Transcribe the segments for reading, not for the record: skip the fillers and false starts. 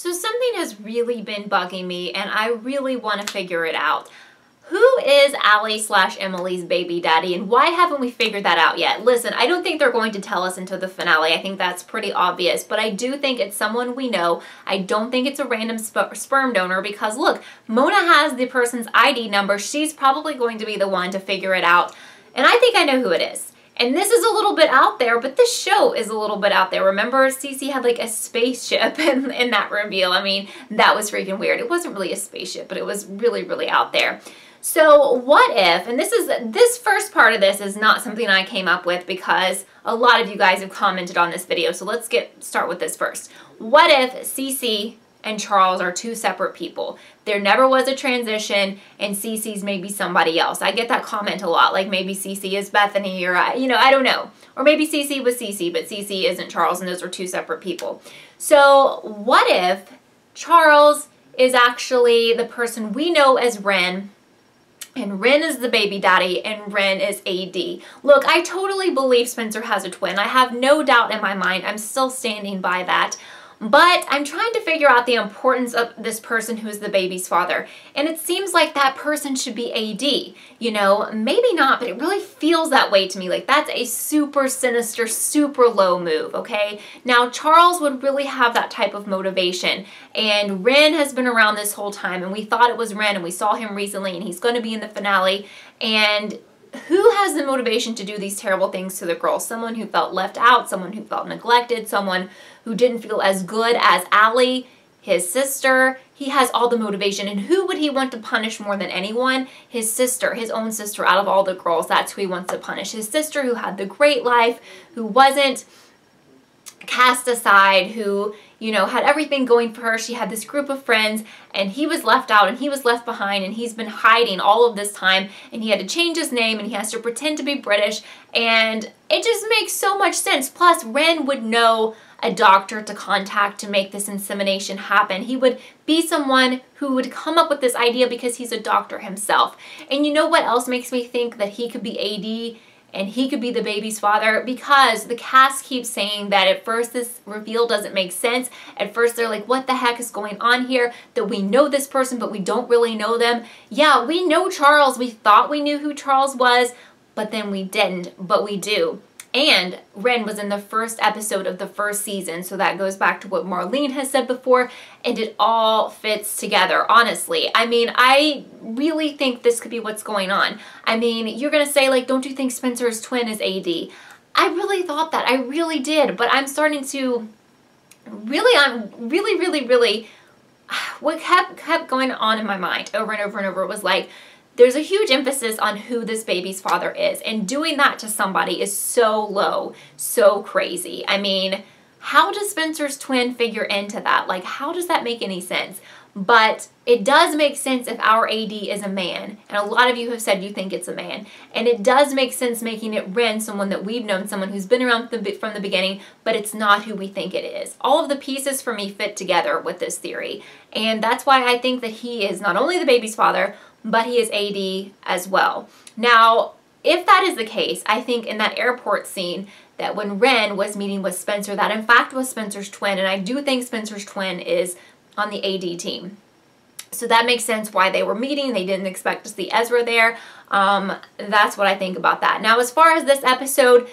So something has really been bugging me and I really want to figure it out. Who is Allie/Emily's baby daddy and why haven't we figured that out yet? Listen, I don't think they're going to tell us until the finale. I think that's pretty obvious, but I do think it's someone we know. I don't think it's a random sperm donor because look, Mona has the person's ID number. She's probably going to be the one to figure it out. And I think I know who it is. And this is a little bit out there, but this show is a little bit out there. Remember, Cece had like a spaceship in that reveal. I mean, that was freaking weird. It wasn't really a spaceship, but it was really, really out there. So what if, and this first part of this is not something I came up with because a lot of you guys have commented on this video. So let's start with this first. What if Cece and Charles are two separate people? There never was a transition and Cece's maybe somebody else. I get that comment a lot, like maybe Cece is Bethany or, I don't know. Or maybe Cece was Cece, but Cece isn't Charles and those are two separate people. So what if Charles is actually the person we know as WREN, and WREN is the baby daddy, and WREN is AD. Look, I totally believe Spencer has a twin. I have no doubt in my mind. I'm still standing by that. But I'm trying to figure out the importance of this person who is the baby's father. And it seems like that person should be AD. You know, maybe not, but it really feels that way to me. Like that's a super sinister, super low move, okay? Now, Charles would really have that type of motivation. And WREN has been around this whole time. And we thought it was WREN. And we saw him recently. And he's going to be in the finale. And who has the motivation to do these terrible things to the girl? Someone who felt left out, someone who felt neglected, someone who didn't feel as good as Allie, his sister. He has all the motivation. And who would he want to punish more than anyone? His sister, his own sister. Out of all the girls, that's who he wants to punish. His sister who had the great life, who wasn't cast aside, who, you know, had everything going for her. She had this group of friends and he was left out and he was left behind and he's been hiding all of this time and he had to change his name and he has to pretend to be British and it just makes so much sense. Plus, WREN would know a doctor to contact to make this insemination happen. He would be someone who would come up with this idea because he's a doctor himself. And you know what else makes me think that he could be AD and he could be the baby's father? Because the cast keeps saying that at first this reveal doesn't make sense. At first they're like, what the heck is going on here? That we know this person, but we don't really know them. Yeah, we know Charles. We thought we knew who Charles was, but then we didn't, but we do. And WREN was in the first episode of the first season, so that goes back to what Marlene has said before, and it all fits together, honestly. I mean, I really think this could be what's going on. I mean, you're going to say, like, don't you think Spencer's twin is AD? I really thought that. I really did, but I'm starting to really, what kept going on in my mind over and over and over was like, there's a huge emphasis on who this baby's father is, and doing that to somebody is so low, so crazy. I mean, how does Spencer's twin figure into that? Like, how does that make any sense? But it does make sense if our AD is a man, and a lot of you have said you think it's a man, and it does make sense making it WREN, someone that we've known, someone who's been around from the beginning, but it's not who we think it is. All of the pieces for me fit together with this theory, and that's why I think that he is not only the baby's father, but he is AD as well. Now, if that is the case, I think in that airport scene that when WREN was meeting with Spencer, that in fact was Spencer's twin, and I do think Spencer's twin is on the AD team. So that makes sense why they were meeting. They didn't expect to see Ezra there. That's what I think about that. Now, as far as this episode,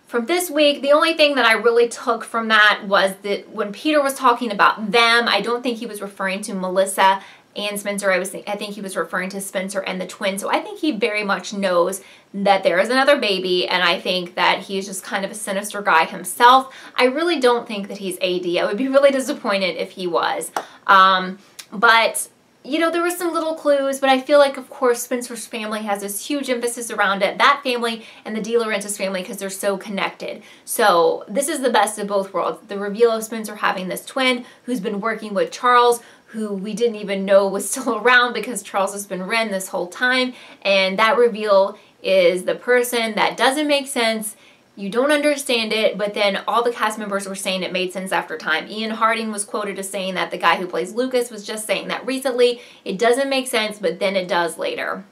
from this week, the only thing that I really took from that was that when Peter was talking about them, I don't think he was referring to Melissa and Spencer. I think he was referring to Spencer and the twin. So I think he very much knows that there is another baby, and I think that he's just kind of a sinister guy himself. I really don't think that he's AD. I would be really disappointed if he was. But you know, there were some little clues, but I feel like, of course, Spencer's family has this huge emphasis around it. That family and the De Laurentiis family, because they're so connected. So this is the best of both worlds. The reveal of Spencer having this twin who's been working with Charles, who we didn't even know was still around because Charles has been WREN this whole time. And that reveal is the person that doesn't make sense. You don't understand it, but then all the cast members were saying it made sense after time. Ian Harding was quoted as saying that. The guy who plays Lucas was just saying that recently. It doesn't make sense, but then it does later.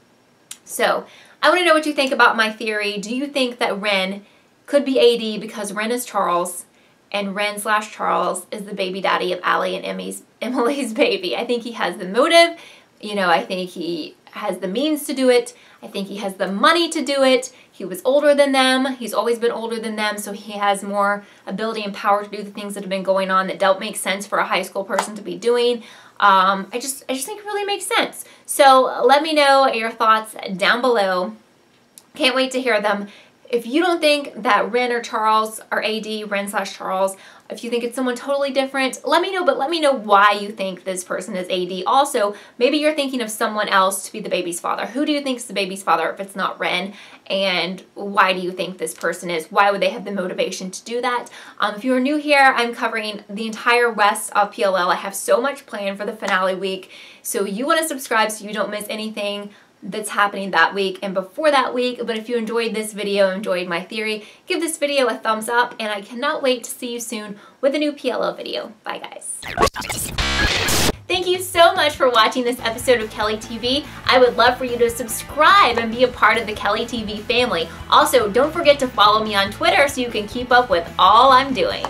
So I want to know what you think about my theory. Do you think that WREN could be AD because WREN is Charles and WREN / Charles is the baby daddy of Allie and Emily's baby. I think he has the motive. You know, I think he has the means to do it. I think he has the money to do it. He was older than them. He's always been older than them, so he has more ability and power to do the things that have been going on that don't make sense for a high school person to be doing. I just think it really makes sense. So let me know your thoughts down below. Can't wait to hear them. If you don't think that WREN or Charles are AD, WREN / Charles, if you think it's someone totally different, let me know, but let me know why you think this person is AD. Also, maybe you're thinking of someone else to be the baby's father. Who do you think is the baby's father if it's not WREN? And why do you think this person is? Why would they have the motivation to do that? If you are new here, I'm covering the entire rest of PLL. I have so much planned for the finale week, so you want to subscribe so you don't miss anything that's happening that week and before that week. But if you enjoyed this video, enjoyed my theory, give this video a thumbs up, and I cannot wait to see you soon with a new PLL video. Bye guys. Thank you so much for watching this episode of KELLIETV. I would love for you to subscribe and be a part of the KELLIETV family. Also, don't forget to follow me on Twitter so you can keep up with all I'm doing.